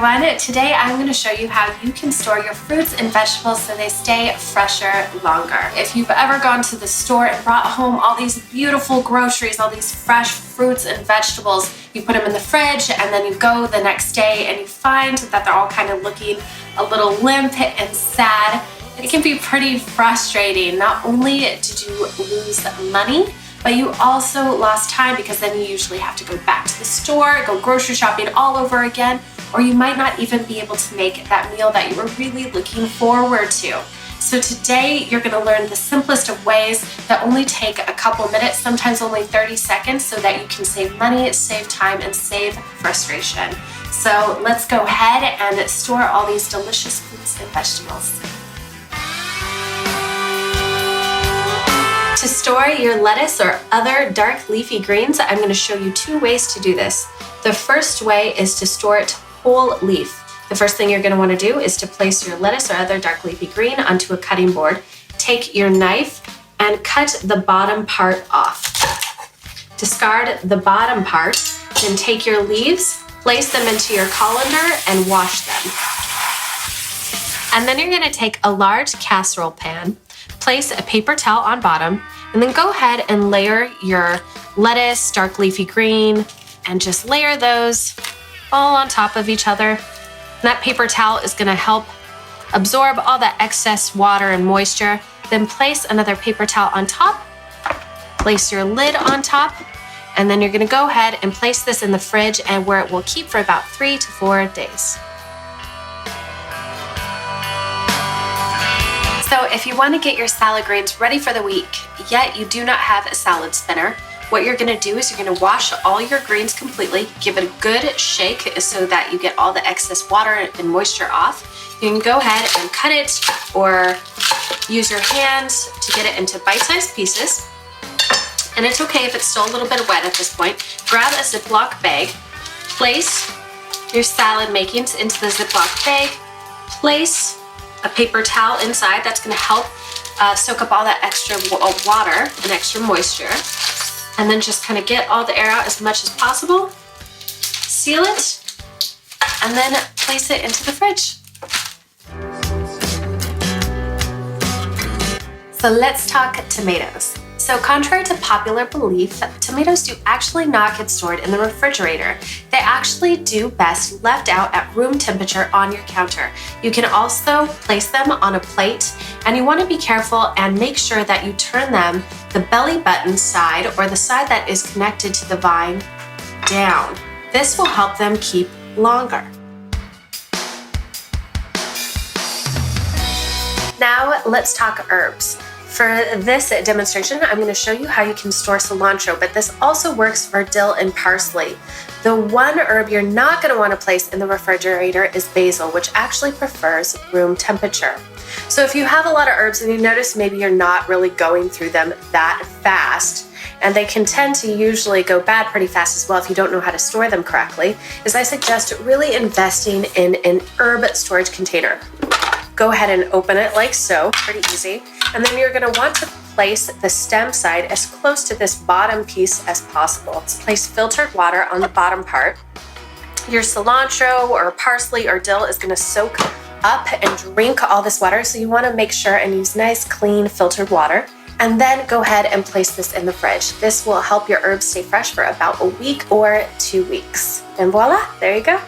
everyone. Today I'm going to show you how you can store your fruits and vegetables so they stay fresher longer. If you've ever gone to the store and brought home all these beautiful groceries, all these fresh fruits and vegetables, you put them in the fridge and then you go the next day and you find that they're all kind of looking a little limp and sad, it can be pretty frustrating. Not only did you lose money, but you also lost time because then you usually have to go back to the store, go grocery shopping all over again, or you might not even be able to make that meal that you were really looking forward to. So today you're going to learn the simplest of ways that only take a couple minutes, sometimes only 30 seconds, so that you can save money, save time, and save frustration. So let's go ahead and store all these delicious fruits and vegetables. To store your lettuce or other dark leafy greens, I'm going to show you two ways to do this. The first way is to store it whole leaf. The first thing you're going to want to do is to place your lettuce or other dark leafy green onto a cutting board. Take your knife and cut the bottom part off. Discard the bottom part, then take your leaves, place them into your colander and wash them. And then you're going to take a large casserole pan, place a paper towel on bottom, and then go ahead and layer your lettuce, dark leafy green, and just layer those all on top of each other. And that paper towel is going to help absorb all that excess water and moisture. Then place another paper towel on top, place your lid on top, and then you're going to go ahead and place this in the fridge and where it will keep for about 3 to 4 days. So if you want to get your salad greens ready for the week, yet you do not have a salad spinner, what you're going to do is you're going to wash all your greens completely, give it a good shake so that you get all the excess water and moisture off. You can go ahead and cut it or use your hands to get it into bite-sized pieces. And it's okay if it's still a little bit wet at this point. Grab a Ziploc bag, place your salad makings into the Ziploc bag, place a paper towel inside. That's going to help soak up all that extra water and extra moisture. And then just kind of get all the air out as much as possible. Seal it, and then place it into the fridge. So let's talk tomatoes. So contrary to popular belief, tomatoes do actually not get stored in the refrigerator. They actually do best left out at room temperature on your counter. You can also place them on a plate, and you want to be careful and make sure that you turn them the belly button side or the side that is connected to the vine down. This will help them keep longer. Now let's talk herbs. For this demonstration, I'm going to show you how you can store cilantro, but this also works for dill and parsley. The one herb you're not going to want to place in the refrigerator is basil, which actually prefers room temperature. So if you have a lot of herbs and you notice maybe you're not really going through them that fast, and they can tend to usually go bad pretty fast as well if you don't know how to store them correctly, is I suggest really investing in an herb storage container. Go ahead and open it like so, pretty easy. And then you're going to want to place the stem side as close to this bottom piece as possible. Place filtered water on the bottom part. Your cilantro or parsley or dill is going to soak up and drink all this water, so you want to make sure and use nice, clean, filtered water. And then go ahead and place this in the fridge. This will help your herbs stay fresh for about a week or 2 weeks. And voila, there you go.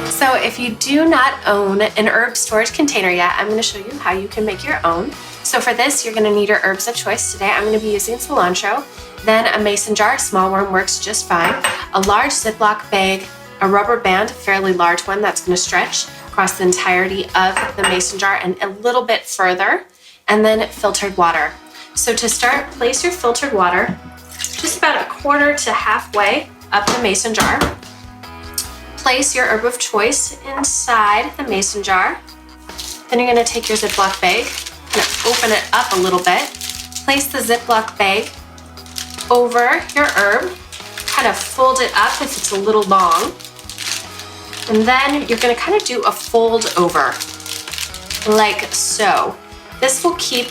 So if you do not own an herb storage container yet, I'm going to show you how you can make your own. So for this, you're going to need your herbs of choice. Today I'm going to be using cilantro, then a mason jar, small worm works just fine, a large Ziploc bag, a rubber band, a fairly large one that's going to stretch across the entirety of the mason jar and a little bit further, and then filtered water. So to start, place your filtered water just about a quarter to halfway up the mason jar. Place your herb of choice inside the mason jar. Then you're going to take your Ziploc bag, kind of open it up a little bit, place the Ziploc bag over your herb, kind of fold it up if it's a little long, and then you're going to kind of do a fold over, like so. This will keep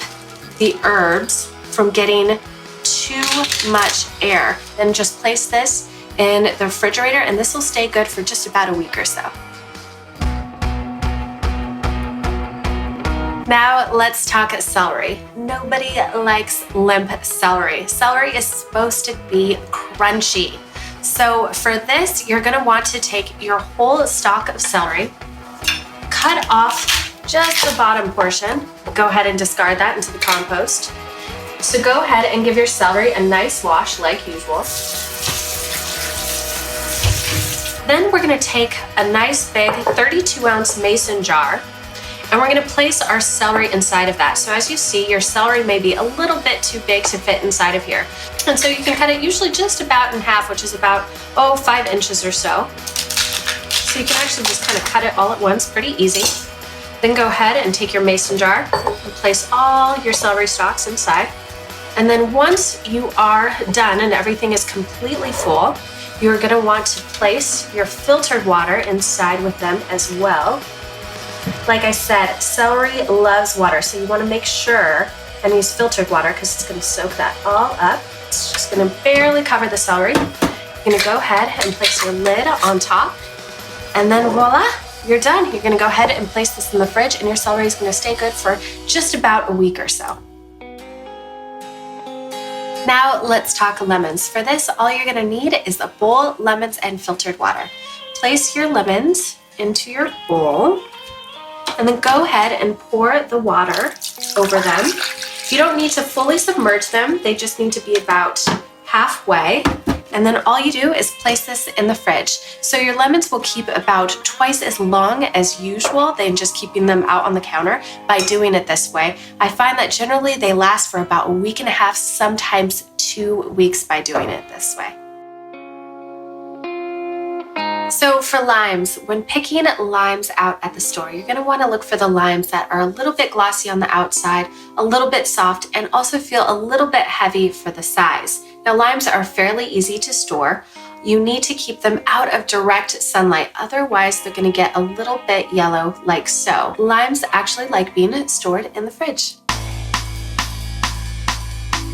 the herbs from getting too much air. Then just place this in the refrigerator, and this will stay good for just about a week or so. Now let's talk celery. Nobody likes limp celery. Celery is supposed to be crunchy. So for this, you're gonna want to take your whole stalk of celery, cut off just the bottom portion. Go ahead and discard that into the compost. So go ahead and give your celery a nice wash like usual. Then we're gonna take a nice big 32-ounce mason jar, and we're gonna place our celery inside of that. So as you see, your celery may be a little bit too big to fit inside of here. And so you can cut it usually just about in half, which is about, 5 inches or so. So you can actually just kind of cut it all at once, pretty easy. Then go ahead and take your mason jar and place all your celery stalks inside. And then once you are done and everything is completely full, you're gonna want to place your filtered water inside with them as well. Like I said, celery loves water, so you wanna make sure and use filtered water because it's gonna soak that all up. It's just gonna barely cover the celery. You're gonna go ahead and place your lid on top, and then voila, you're done. You're gonna go ahead and place this in the fridge, and your celery is gonna stay good for just about a week or so. Now let's talk lemons. For this, all you're gonna need is a bowl, lemons, and filtered water. Place your lemons into your bowl, and then go ahead and pour the water over them. You don't need to fully submerge them. They just need to be about halfway. And then all you do is place this in the fridge. So your lemons will keep about twice as long as usual than just keeping them out on the counter by doing it this way. I find that generally they last for about a week and a half, sometimes 2 weeks by doing it this way. So for limes, when picking limes out at the store, you're gonna wanna look for the limes that are a little bit glossy on the outside, a little bit soft, and also feel a little bit heavy for the size. Now limes are fairly easy to store. You need to keep them out of direct sunlight, otherwise they're gonna get a little bit yellow like so. Limes actually like being stored in the fridge.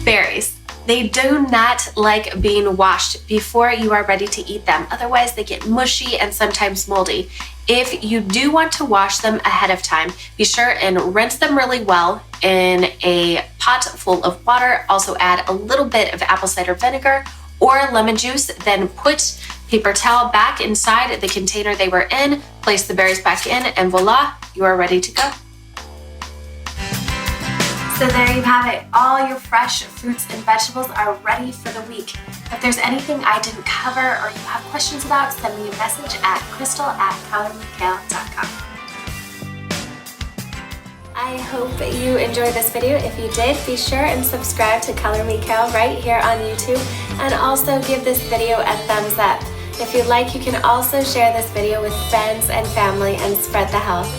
Berries. They do not like being washed before you are ready to eat them. Otherwise, they get mushy and sometimes moldy. If you do want to wash them ahead of time, be sure and rinse them really well in a pot full of water. Also add a little bit of apple cider vinegar or lemon juice. Then put paper towel back inside the container they were in, place the berries back in, and voila, you are ready to go. So there you have it. All your fresh fruits and vegetables are ready for the week. If there's anything I didn't cover or you have questions about, send me a message at crystal@coloringwithkale.com. I hope you enjoyed this video. If you did, be sure and subscribe to Color Me Kale right here on YouTube, and also give this video a thumbs up. If you'd like, you can also share this video with friends and family and spread the health.